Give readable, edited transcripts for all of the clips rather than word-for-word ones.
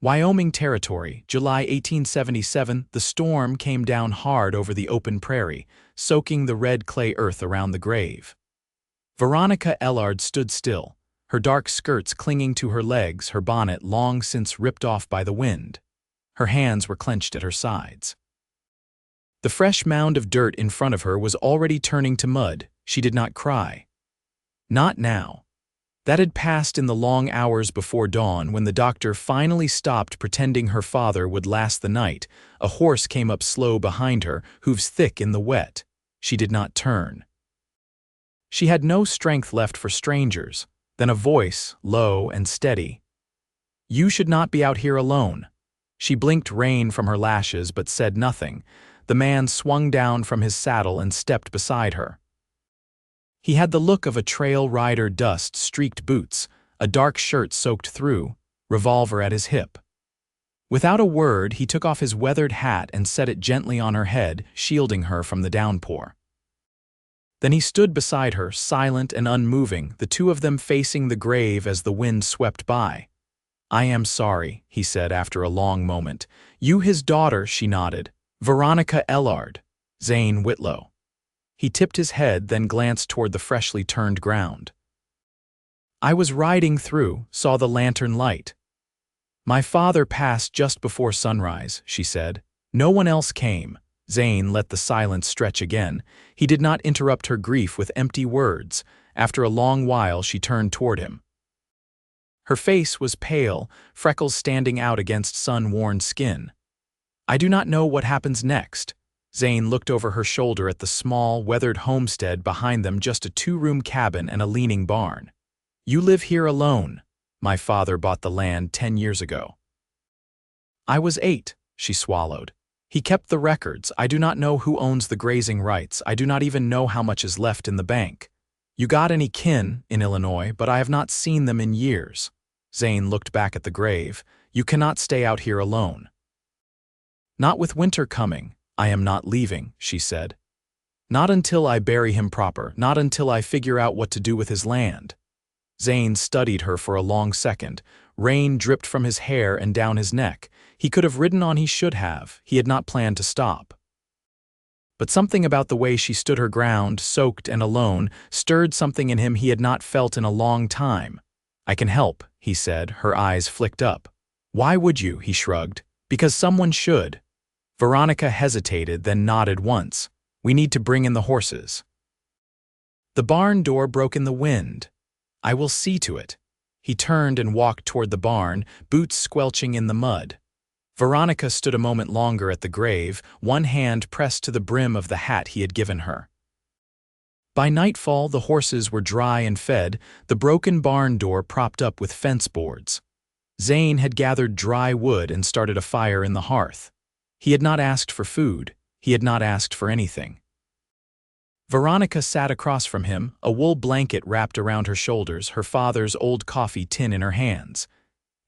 Wyoming Territory, July 1877. The storm came down hard over the open prairie, soaking the red clay earth around the grave. Veronica Ellard stood still, her dark skirts clinging to her legs, her bonnet long since ripped off by the wind. Her hands were clenched at her sides. The fresh mound of dirt in front of her was already turning to mud. She did not cry. Not now. That had passed in the long hours before dawn when the doctor finally stopped pretending her father would last the night. A horse came up slow behind her, hooves thick in the wet. She did not turn. She had no strength left for strangers. Then a voice, low and steady. "You should not be out here alone." She blinked rain from her lashes but said nothing. The man swung down from his saddle and stepped beside her. He had the look of a trail rider, dust-streaked boots, a dark shirt soaked through, revolver at his hip. Without a word, he took off his weathered hat and set it gently on her head, shielding her from the downpour. Then he stood beside her, silent and unmoving, the two of them facing the grave as the wind swept by. "I am sorry," he said after a long moment. "You his daughter," she nodded. "Veronica Ellard, Zane Whitlow." He tipped his head, then glanced toward the freshly turned ground. "I was riding through, saw the lantern light. My father passed just before sunrise," she said. "No one else came." Zane let the silence stretch again. He did not interrupt her grief with empty words. After a long while, she turned toward him. Her face was pale, freckles standing out against sun-worn skin. "I do not know what happens next." Zane looked over her shoulder at the small, weathered homestead behind them, just a two-room cabin and a leaning barn. "You live here alone." "My father bought the land 10 years ago." "I was 8, she swallowed. "He kept the records. I do not know who owns the grazing rights. I do not even know how much is left in the bank. You got any kin in Illinois, but I have not seen them in years." Zane looked back at the grave. "You cannot stay out here alone." "Not with winter coming. I am not leaving," she said. "Not until I bury him proper, not until I figure out what to do with his land." Zane studied her for a long second. Rain dripped from his hair and down his neck. He could have ridden on, he should have. He had not planned to stop. But something about the way she stood her ground, soaked and alone, stirred something in him he had not felt in a long time. "I can help," he said, her eyes flicked up. "Why would you?" he shrugged. "Because someone should." Veronica hesitated, then nodded once. "We need to bring in the horses." The barn door broke in the wind. "I will see to it." He turned and walked toward the barn, boots squelching in the mud. Veronica stood a moment longer at the grave, one hand pressed to the brim of the hat he had given her. By nightfall, the horses were dry and fed, the broken barn door propped up with fence boards. Zane had gathered dry wood and started a fire in the hearth. He had not asked for food. He had not asked for anything. Veronica sat across from him, a wool blanket wrapped around her shoulders, her father's old coffee tin in her hands.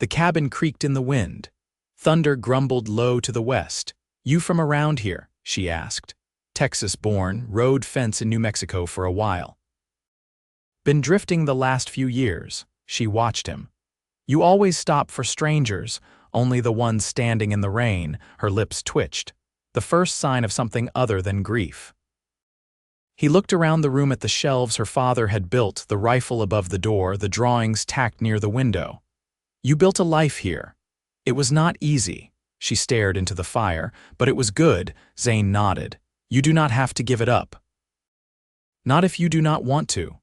The cabin creaked in the wind. Thunder grumbled low to the west. "You from around here?" she asked. "Texas-born, rode fence in New Mexico for a while." "Been drifting the last few years." She watched him. "You always stop for strangers, only the ones standing in the rain." Her lips twitched, the first sign of something other than grief. He looked around the room at the shelves her father had built, the rifle above the door, the drawings tacked near the window. "You built a life here. It was not easy." She stared into the fire. "But it was good." Zane nodded. "You do not have to give it up." "Not if you do not want to."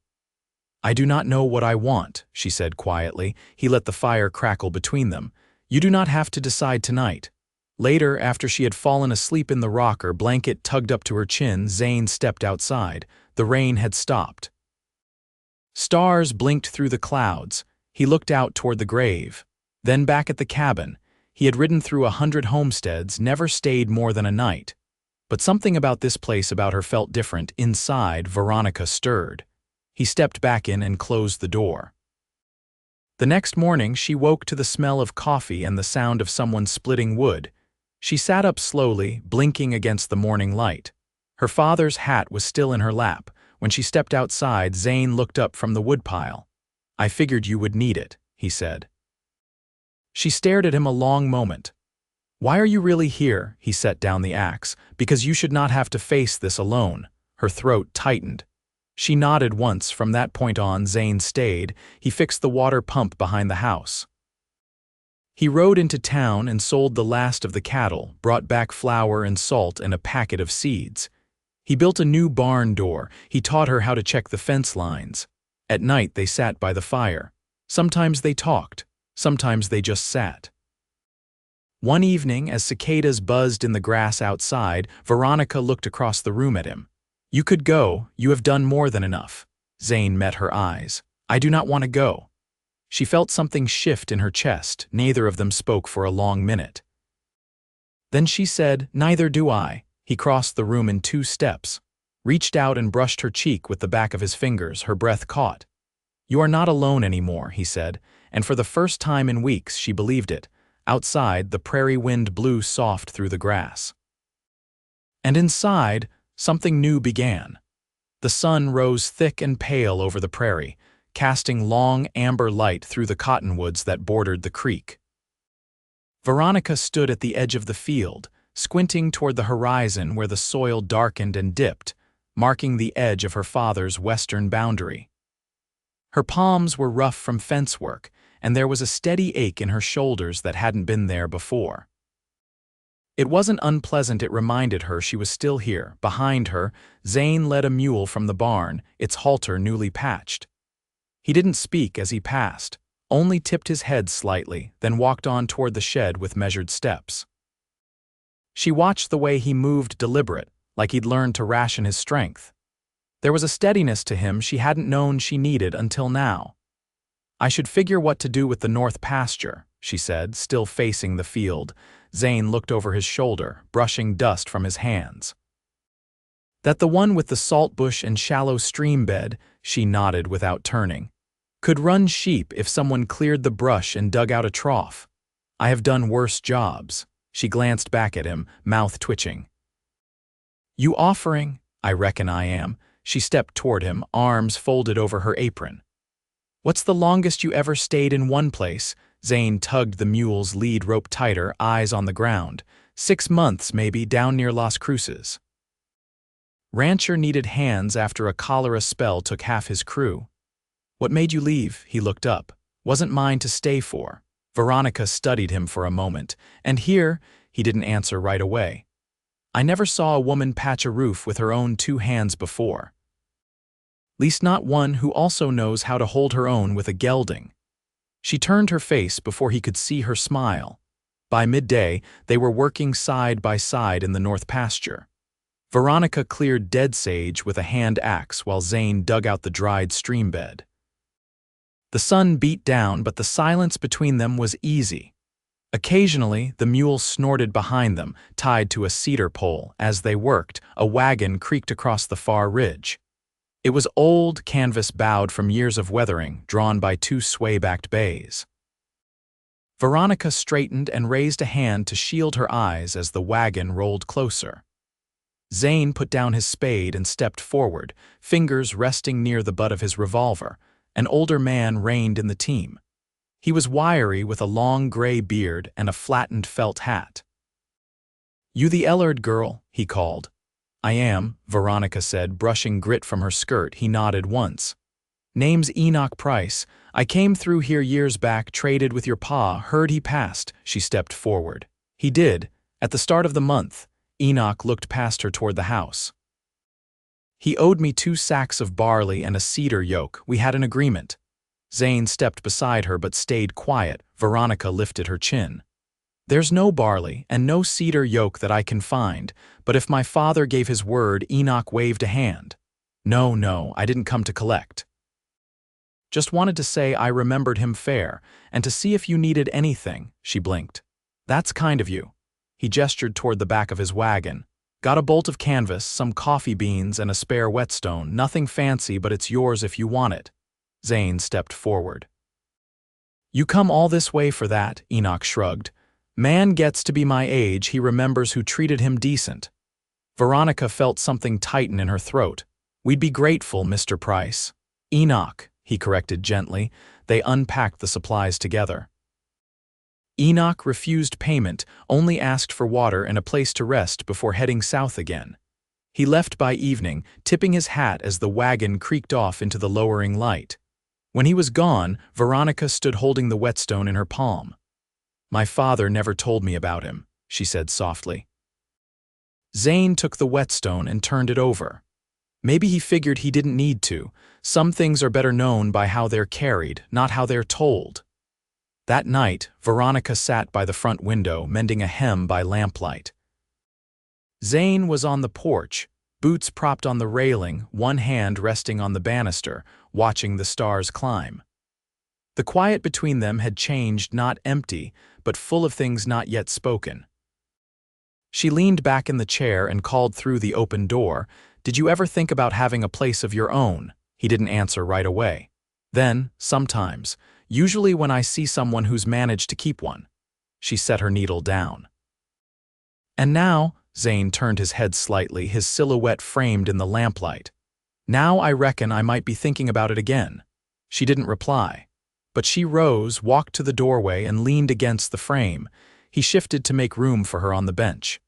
"I do not know what I want," she said quietly. He let the fire crackle between them. "You do not have to decide tonight." Later, after she had fallen asleep in the rocker, blanket tugged up to her chin, Zane stepped outside. The rain had stopped. Stars blinked through the clouds. He looked out toward the grave. Then back at the cabin. He had ridden through 100 homesteads, never stayed more than a night. But something about this place about her felt different. Inside, Veronica stirred. He stepped back in and closed the door. The next morning, she woke to the smell of coffee and the sound of someone splitting wood. She sat up slowly, blinking against the morning light. Her father's hat was still in her lap. When she stepped outside, Zane looked up from the woodpile. "I figured you would need it," he said. She stared at him a long moment. "Why are you really here?" He set down the axe. "Because you should not have to face this alone." Her throat tightened. She nodded once. From that point on, Zane stayed. He fixed the water pump behind the house. He rode into town and sold the last of the cattle, brought back flour and salt and a packet of seeds. He built a new barn door. He taught her how to check the fence lines. At night they sat by the fire. Sometimes they talked. Sometimes they just sat. One evening, as cicadas buzzed in the grass outside, Veronica looked across the room at him. "You could go. You have done more than enough." Zane met her eyes. "I do not want to go." She felt something shift in her chest. Neither of them spoke for a long minute. Then she said, "Neither do I." He crossed the room in 2 steps, reached out and brushed her cheek with the back of his fingers. Her breath caught. "You are not alone anymore," he said, and for the first time in weeks she believed it. Outside, the prairie wind blew soft through the grass. And inside, something new began. The sun rose thick and pale over the prairie, casting long amber light through the cottonwoods that bordered the creek. Veronica stood at the edge of the field, squinting toward the horizon where the soil darkened and dipped, marking the edge of her father's western boundary. Her palms were rough from fence work, and there was a steady ache in her shoulders that hadn't been there before. It wasn't unpleasant. It reminded her she was still here. Behind her, Zane led a mule from the barn, its halter newly patched. He didn't speak as he passed, only tipped his head slightly, then walked on toward the shed with measured steps. She watched the way he moved, deliberate, like he'd learned to ration his strength. There was a steadiness to him she hadn't known she needed until now. "I should figure what to do with the north pasture," she said, still facing the field. Zane looked over his shoulder, brushing dust from his hands. "That the one with the salt bush and shallow stream bed," she nodded without turning. "Could run sheep if someone cleared the brush and dug out a trough. I have done worse jobs." She glanced back at him, mouth twitching. "You offering?" "I reckon I am." She stepped toward him, arms folded over her apron. "What's the longest you ever stayed in one place?" Zane tugged the mule's lead rope tighter, eyes on the ground. 6 months, maybe, down near Las Cruces." Rancher needed hands after a cholera spell took half his crew. "What made you leave?" He looked up. "Wasn't mine to stay for." Veronica studied him for a moment. "And here," he didn't answer right away. "I never saw a woman patch a roof with her own 2 hands before. Least not one who also knows how to hold her own with a gelding." She turned her face before he could see her smile. By midday, they were working side by side in the north pasture. Veronica cleared dead sage with a hand axe while Zane dug out the dried stream bed. The sun beat down, but the silence between them was easy. Occasionally, the mule snorted behind them, tied to a cedar pole. As they worked, a wagon creaked across the far ridge. It was old, canvas-bowed from years of weathering, drawn by 2 sway-backed bays. Veronica straightened and raised a hand to shield her eyes as the wagon rolled closer. Zane put down his spade and stepped forward, fingers resting near the butt of his revolver. An older man reined in the team. He was wiry with a long gray beard and a flattened felt hat. "You the Ellard girl?" he called. "I am," Veronica said, brushing grit from her skirt. He nodded once. "Name's Enoch Price. I came through here years back, traded with your pa, heard he passed." She stepped forward. "He did, at the start of the month." Enoch looked past her toward the house. "He owed me 2 sacks of barley and a cedar yoke. We had an agreement." Zane stepped beside her but stayed quiet. Veronica lifted her chin. "There's no barley and no cedar yoke that I can find, but if my father gave his word," Enoch waved a hand. No, I didn't come to collect. Just wanted to say I remembered him fair, and to see if you needed anything." She blinked. "That's kind of you." He gestured toward the back of his wagon. "Got a bolt of canvas, some coffee beans, and a spare whetstone. Nothing fancy, but it's yours if you want it." Zane stepped forward. "You come all this way for that?" Enoch shrugged. "Man gets to be my age, he remembers who treated him decent." Veronica felt something tighten in her throat. "We'd be grateful, Mr. Price." "Enoch," he corrected gently. They unpacked the supplies together. Enoch refused payment, only asked for water and a place to rest before heading south again. He left by evening, tipping his hat as the wagon creaked off into the lowering light. When he was gone, Veronica stood holding the whetstone in her palm. "My father never told me about him," she said softly. Zane took the whetstone and turned it over. Maybe he figured he didn't need to. Some things are better known by how they're carried, not how they're told. That night, Veronica sat by the front window, mending a hem by lamplight. Zane was on the porch, boots propped on the railing, one hand resting on the banister, watching the stars climb. The quiet between them had changed, not empty, but full of things not yet spoken. She leaned back in the chair and called through the open door, "Did you ever think about having a place of your own?" He didn't answer right away. "Then, sometimes, usually when I see someone who's managed to keep one." She set her needle down. "And now," Zane turned his head slightly, his silhouette framed in the lamplight. "Now I reckon I might be thinking about it again." She didn't reply. But she rose, walked to the doorway, and leaned against the frame. He shifted to make room for her on the bench.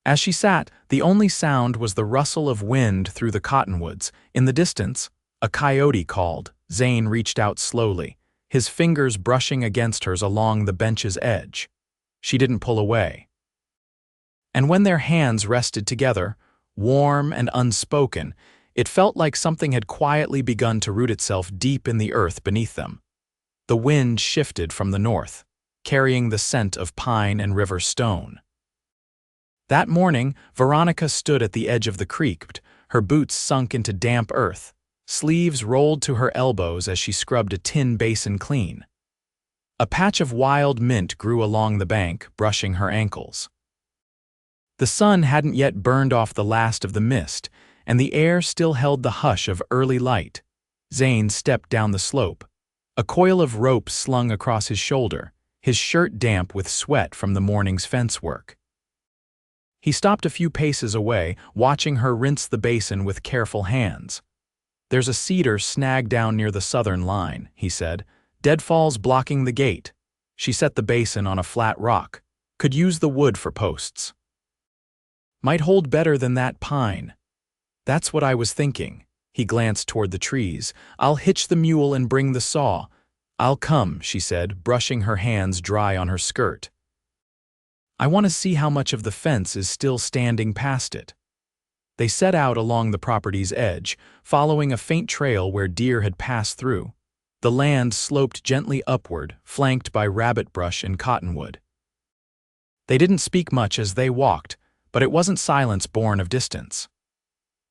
As she sat, the only sound was the rustle of wind through the cottonwoods. In the distance, a coyote called. Zane reached out slowly, his fingers brushing against hers along the bench's edge. She didn't pull away. And when their hands rested together, warm and unspoken, it felt like something had quietly begun to root itself deep in the earth beneath them. The wind shifted from the north, carrying the scent of pine and river stone. That morning, Veronica stood at the edge of the creek, her boots sunk into damp earth, sleeves rolled to her elbows as she scrubbed a tin basin clean. A patch of wild mint grew along the bank, brushing her ankles. The sun hadn't yet burned off the last of the mist, and the air still held the hush of early light. Zane stepped down the slope, a coil of rope slung across his shoulder, his shirt damp with sweat from the morning's fence work. He stopped a few paces away, watching her rinse the basin with careful hands. "There's a cedar snagged down near the southern line," he said. "Deadfalls blocking the gate." She set the basin on a flat rock. "Could use the wood for posts." "Might hold better than that pine." "That's what I was thinking." He glanced toward the trees. "I'll hitch the mule and bring the saw." "I'll come," she said, brushing her hands dry on her skirt. "I want to see how much of the fence is still standing past it." They set out along the property's edge, following a faint trail where deer had passed through. The land sloped gently upward, flanked by rabbit brush and cottonwood. They didn't speak much as they walked, but it wasn't silence born of distance.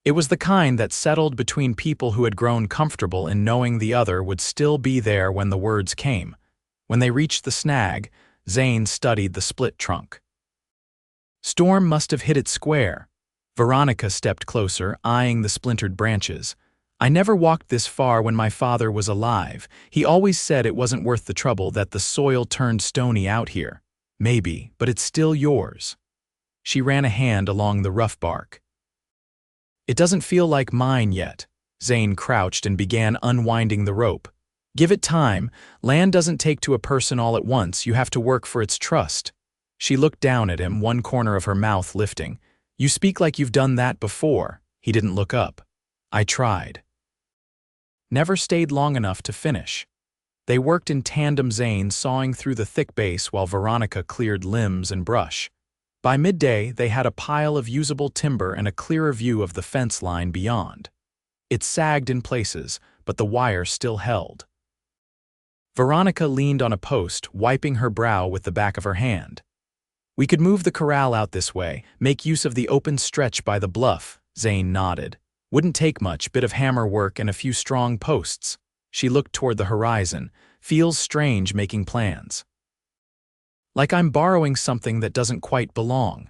It was the kind that settled between people who had grown comfortable in knowing the other would still be there when the words came. When they reached the snag, Zane studied the split trunk. Storm must have hit it square. Veronica stepped closer, eyeing the splintered branches. "I never walked this far when my father was alive. He always said it wasn't worth the trouble, that the soil turned stony out here. Maybe, but it's still yours." She ran a hand along the rough bark. "It doesn't feel like mine yet." Zane crouched and began unwinding the rope. "Give it time. Land doesn't take to a person all at once. You have to work for its trust." She looked down at him, one corner of her mouth lifting. "You speak like you've done that before." He didn't look up. "I tried." Never stayed long enough to finish. They worked in tandem, Zane sawing through the thick base while Veronica cleared limbs and brush. By midday, they had a pile of usable timber and a clearer view of the fence line beyond. It sagged in places, but the wire still held. Veronica leaned on a post, wiping her brow with the back of her hand. "We could move the corral out this way, make use of the open stretch by the bluff." Zane nodded. "Wouldn't take much, bit of hammer work and a few strong posts." She looked toward the horizon. "Feels strange making plans. Like I'm borrowing something that doesn't quite belong."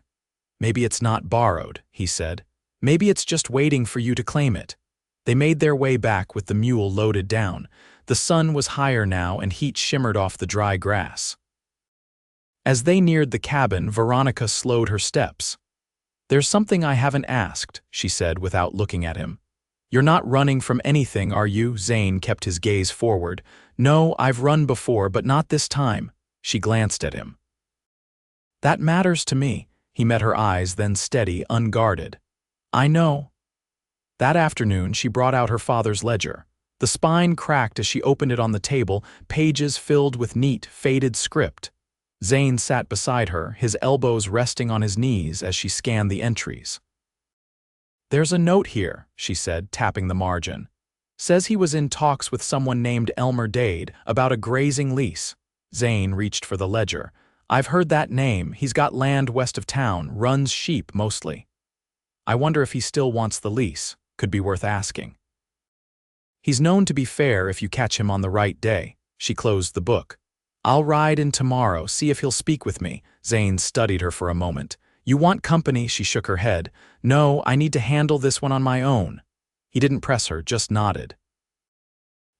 "Maybe it's not borrowed," he said. "Maybe it's just waiting for you to claim it." They made their way back with the mule loaded down. The sun was higher now and heat shimmered off the dry grass. As they neared the cabin, Veronica slowed her steps. "There's something I haven't asked," she said without looking at him. "You're not running from anything, are you?" Zane kept his gaze forward. "No, I've run before, but not this time." She glanced at him. That matters to me. He met her eyes, then steady, unguarded. I know. That afternoon, she brought out her father's ledger. The spine cracked as she opened it on the table, pages filled with neat, faded script. Zane sat beside her, his elbows resting on his knees as she scanned the entries. There's a note here, she said, tapping the margin. Says he was in talks with someone named Elmer Dade about a grazing lease. Zane reached for the ledger. I've heard that name. He's got land west of town, runs sheep mostly. I wonder if he still wants the lease. Could be worth asking. He's known to be fair if you catch him on the right day. She closed the book. I'll ride in tomorrow, see if he'll speak with me. Zane studied her for a moment. You want company? She shook her head. No, I need to handle this one on my own. He didn't press her, just nodded.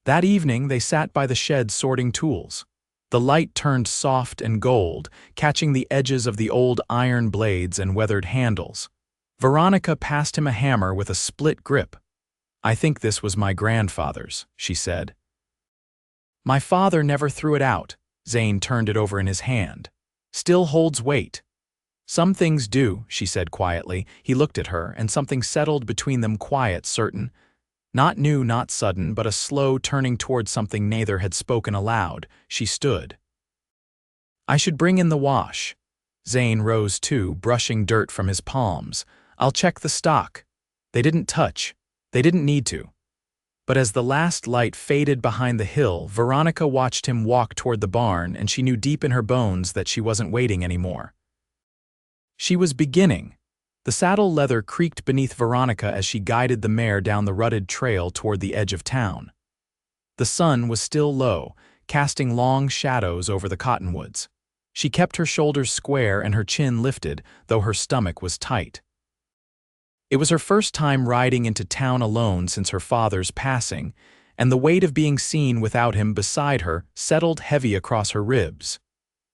That evening, they sat by the shed sorting tools. The light turned soft and gold, catching the edges of the old iron blades and weathered handles. Veronica passed him a hammer with a split grip. I think this was my grandfather's, she said. My father never threw it out. Zane turned it over in his hand. Still holds weight. Some things do, she said quietly. He looked at her, and something settled between them, quiet, certain. Not new, not sudden, but a slow turning toward something neither had spoken aloud. She stood. I should bring in the wash. Zane rose too, brushing dirt from his palms. I'll check the stock. They didn't touch. They didn't need to. But as the last light faded behind the hill, Veronica watched him walk toward the barn, and she knew deep in her bones that she wasn't waiting anymore. She was beginning. The saddle leather creaked beneath Veronica as she guided the mare down the rutted trail toward the edge of town. The sun was still low, casting long shadows over the cottonwoods. She kept her shoulders square and her chin lifted, though her stomach was tight. It was her first time riding into town alone since her father's passing, and the weight of being seen without him beside her settled heavy across her ribs.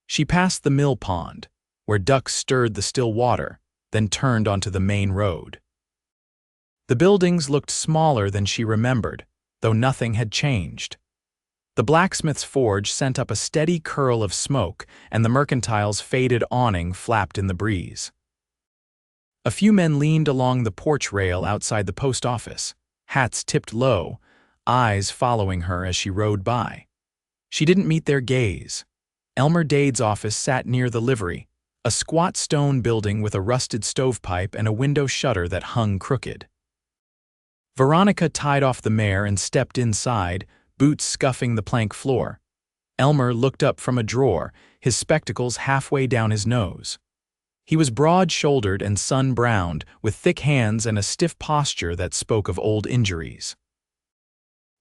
She passed the mill pond, where ducks stirred the still water, then turned onto the main road. The buildings looked smaller than she remembered, though nothing had changed. The blacksmith's forge sent up a steady curl of smoke, and the mercantile's faded awning flapped in the breeze. A few men leaned along the porch rail outside the post office, hats tipped low, eyes following her as she rode by. She didn't meet their gaze. Elmer Dade's office sat near the livery, a squat stone building with a rusted stovepipe and a window shutter that hung crooked. Veronica tied off the mare and stepped inside, boots scuffing the plank floor. Elmer looked up from a drawer, his spectacles halfway down his nose. He was broad-shouldered and sun-browned, with thick hands and a stiff posture that spoke of old injuries.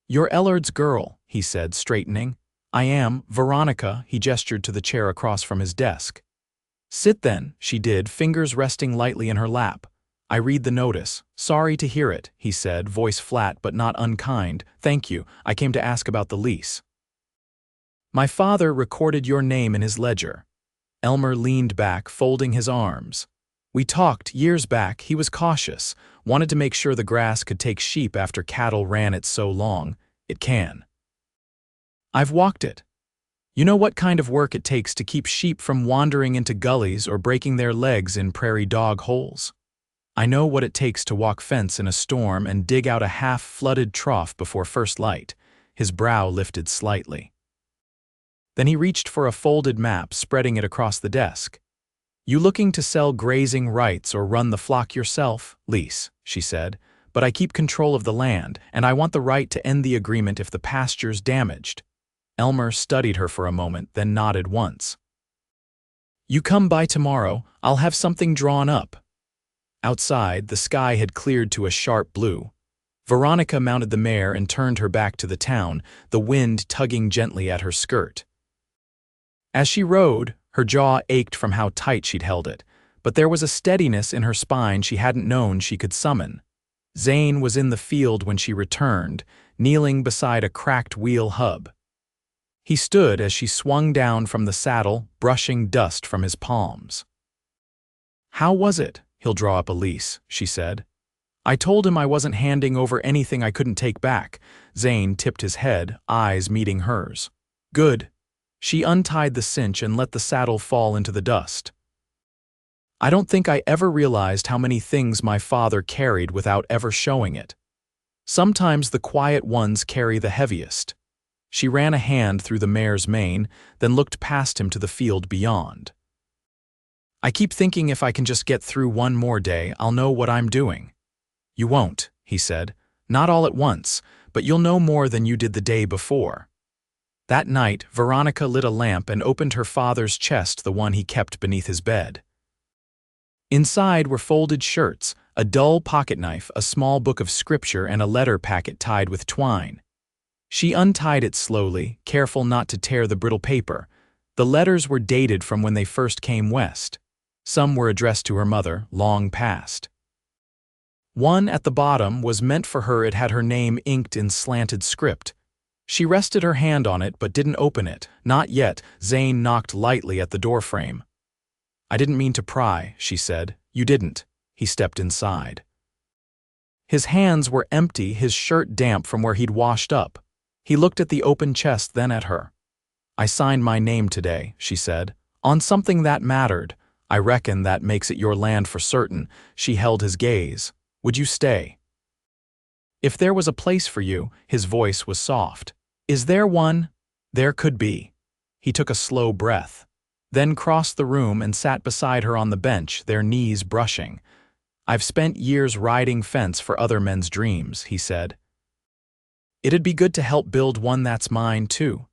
You're Ellard's girl, he said, straightening. I am, Veronica, he gestured to the chair across from his desk. Sit then, she did, fingers resting lightly in her lap. I read the notice. Sorry to hear it, he said, voice flat but not unkind. Thank you, I came to ask about the lease. My father recorded your name in his ledger. Elmer leaned back, folding his arms. We talked years back. He was cautious, wanted to make sure the grass could take sheep after cattle ran it so long. It can. I've walked it. You know what kind of work it takes to keep sheep from wandering into gullies or breaking their legs in prairie dog holes. I know what it takes to walk fence in a storm and dig out a half-flooded trough before first light. His brow lifted slightly. Then he reached for a folded map, spreading it across the desk. You looking to sell grazing rights or run the flock yourself? Lease, she said, but I keep control of the land, and I want the right to end the agreement if the pasture's damaged. Elmer studied her for a moment, then nodded once. You come by tomorrow, I'll have something drawn up. Outside, the sky had cleared to a sharp blue. Veronica mounted the mare and turned her back to the town, the wind tugging gently at her skirt. As she rode, her jaw ached from how tight she'd held it, but there was a steadiness in her spine she hadn't known she could summon. Zane was in the field when she returned, kneeling beside a cracked wheel hub. He stood as she swung down from the saddle, brushing dust from his palms. How was it? He'll draw up a lease, she said. I told him I wasn't handing over anything I couldn't take back. Zane tipped his head, eyes meeting hers. Good. She untied the cinch and let the saddle fall into the dust. I don't think I ever realized how many things my father carried without ever showing it. Sometimes the quiet ones carry the heaviest. She ran a hand through the mare's mane, then looked past him to the field beyond. I keep thinking if I can just get through one more day, I'll know what I'm doing. You won't, he said. Not all at once, but you'll know more than you did the day before. That night, Veronica lit a lamp and opened her father's chest, the one he kept beneath his bed. Inside were folded shirts, a dull pocketknife, a small book of scripture, and a letter packet tied with twine. She untied it slowly, careful not to tear the brittle paper. The letters were dated from when they first came west. Some were addressed to her mother, long past. One at the bottom was meant for her. It had her name inked in slanted script. She rested her hand on it but didn't open it. Not yet. Zane knocked lightly at the doorframe. I didn't mean to pry, she said. You didn't. He stepped inside. His hands were empty, his shirt damp from where he'd washed up. He looked at the open chest, then at her. I signed my name today, she said, on something that mattered. I reckon that makes it your land for certain. She held his gaze. Would you stay? If there was a place for you, his voice was soft. Is there one? There could be. He took a slow breath, then crossed the room and sat beside her on the bench, their knees brushing. I've spent years riding fence for other men's dreams, he said. It'd be good to help build one that's mine, too.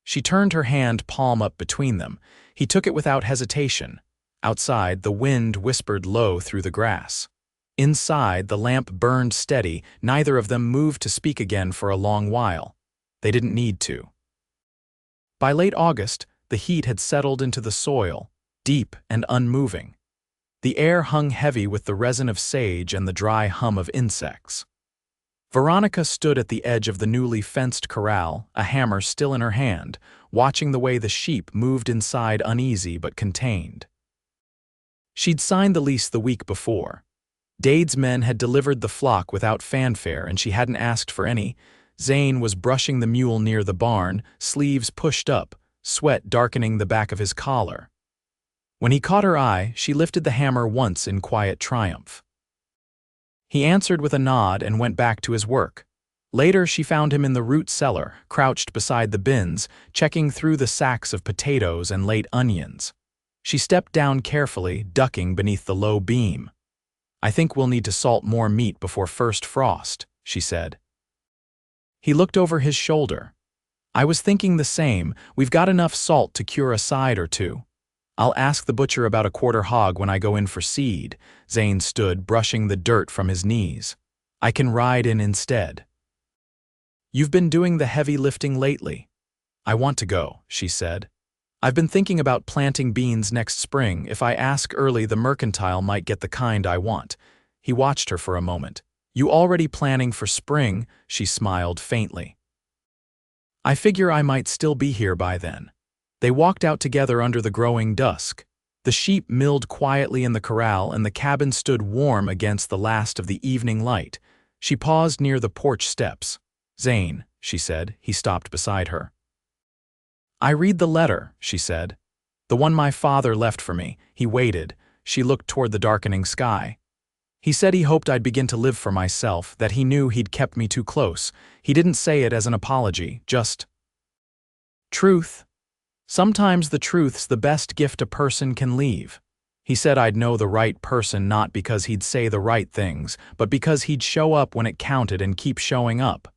She turned her hand palm up between them. He took it without hesitation. Outside, the wind whispered low through the grass. Inside, the lamp burned steady. Neither of them moved to speak again for a long while. They didn't need to. By late August, the heat had settled into the soil, deep and unmoving. The air hung heavy with the resin of sage and the dry hum of insects. Veronica stood at the edge of the newly fenced corral, a hammer still in her hand, watching the way the sheep moved inside, uneasy but contained. She'd signed the lease the week before. Dade's men had delivered the flock without fanfare, and she hadn't asked for any. Zane was brushing the mule near the barn, sleeves pushed up, sweat darkening the back of his collar. When he caught her eye, she lifted the hammer once in quiet triumph. He answered with a nod and went back to his work. Later, she found him in the root cellar, crouched beside the bins, checking through the sacks of potatoes and late onions. She stepped down carefully, ducking beneath the low beam. I think we'll need to salt more meat before first frost, she said. He looked over his shoulder. I was thinking the same. We've got enough salt to cure a side or two. I'll ask the butcher about a quarter hog when I go in for seed. Zane stood, brushing the dirt from his knees. I can ride in instead. You've been doing the heavy lifting lately. I want to go, she said. I've been thinking about planting beans next spring. If I ask early, the mercantile might get the kind I want. He watched her for a moment. You already planning for spring? She smiled faintly. I figure I might still be here by then. They walked out together under the growing dusk. The sheep milled quietly in the corral, and the cabin stood warm against the last of the evening light. She paused near the porch steps. Zane, she said. He stopped beside her. I read the letter, she said. The one my father left for me. He waited. She looked toward the darkening sky. He said he hoped I'd begin to live for myself, that he knew he'd kept me too close. He didn't say it as an apology, just truth. Sometimes the truth's the best gift a person can leave. He said I'd know the right person not because he'd say the right things, but because he'd show up when it counted and keep showing up.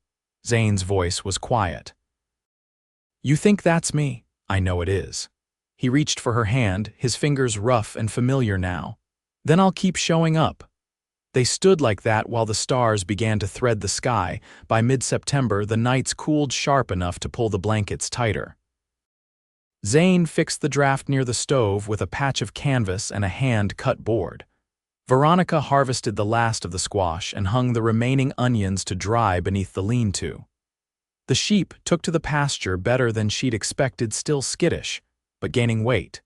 Zane's voice was quiet. You think that's me? I know it is. He reached for her hand, his fingers rough and familiar now. Then I'll keep showing up. They stood like that while the stars began to thread the sky. By mid-September, the nights cooled sharp enough to pull the blankets tighter. Zane fixed the draft near the stove with a patch of canvas and a hand-cut board. Veronica harvested the last of the squash and hung the remaining onions to dry beneath the lean-to. The sheep took to the pasture better than she'd expected, still skittish, but gaining weight.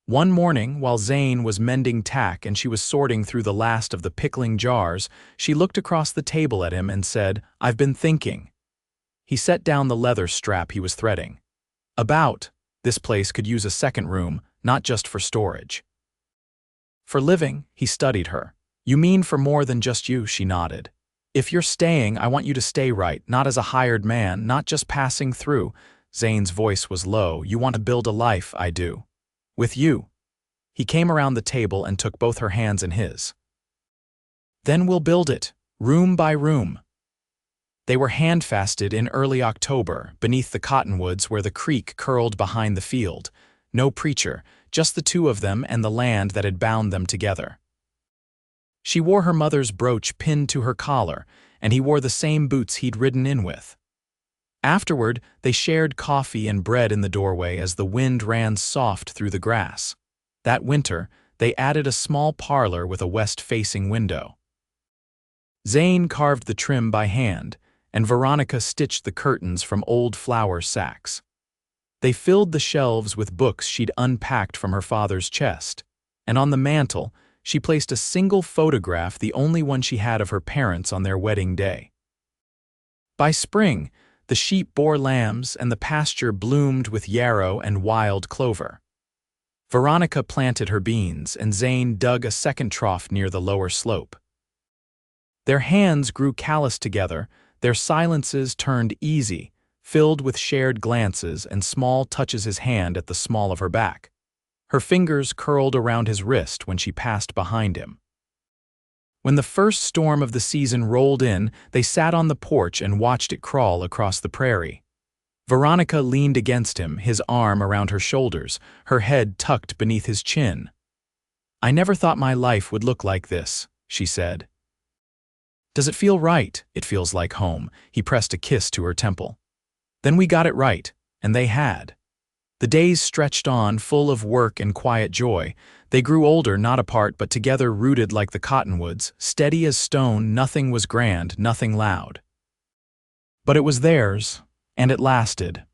One morning, while Zane was mending tack and she was sorting through the last of the pickling jars, she looked across the table at him and said, I've been thinking. He set down the leather strap he was threading. This place could use a second room, not just for storage. For living, he studied her. You mean for more than just you, she nodded. If you're staying, I want you to stay right, not as a hired man, not just passing through. Zane's voice was low. You want to build a life, I do. With you. He came around the table and took both her hands in his. Then we'll build it, room by room. They were handfasted in early October, beneath the cottonwoods where the creek curled behind the field. No preacher, just the two of them and the land that had bound them together. She wore her mother's brooch pinned to her collar, and he wore the same boots he'd ridden in with. Afterward, they shared coffee and bread in the doorway as the wind ran soft through the grass. That winter, they added a small parlor with a west-facing window. Zane carved the trim by hand, and Veronica stitched the curtains from old flour sacks. They filled the shelves with books she'd unpacked from her father's chest, and on the mantel, she placed a single photograph, the only one she had of her parents on their wedding day. By spring, the sheep bore lambs and the pasture bloomed with yarrow and wild clover. Veronica planted her beans, and Zane dug a second trough near the lower slope. Their hands grew callous together, their silences turned easy, filled with shared glances and small touches his hand at the small of her back. Her fingers curled around his wrist when she passed behind him. When the first storm of the season rolled in, they sat on the porch and watched it crawl across the prairie. Veronica leaned against him, his arm around her shoulders, her head tucked beneath his chin. "I never thought my life would look like this," she said. "Does it feel right?" "It feels like home." He pressed a kiss to her temple. "Then we got it right," and they had. The days stretched on, full of work and quiet joy. They grew older, not apart, but together, rooted like the cottonwoods, steady as stone. Nothing was grand, nothing loud. But it was theirs, and it lasted.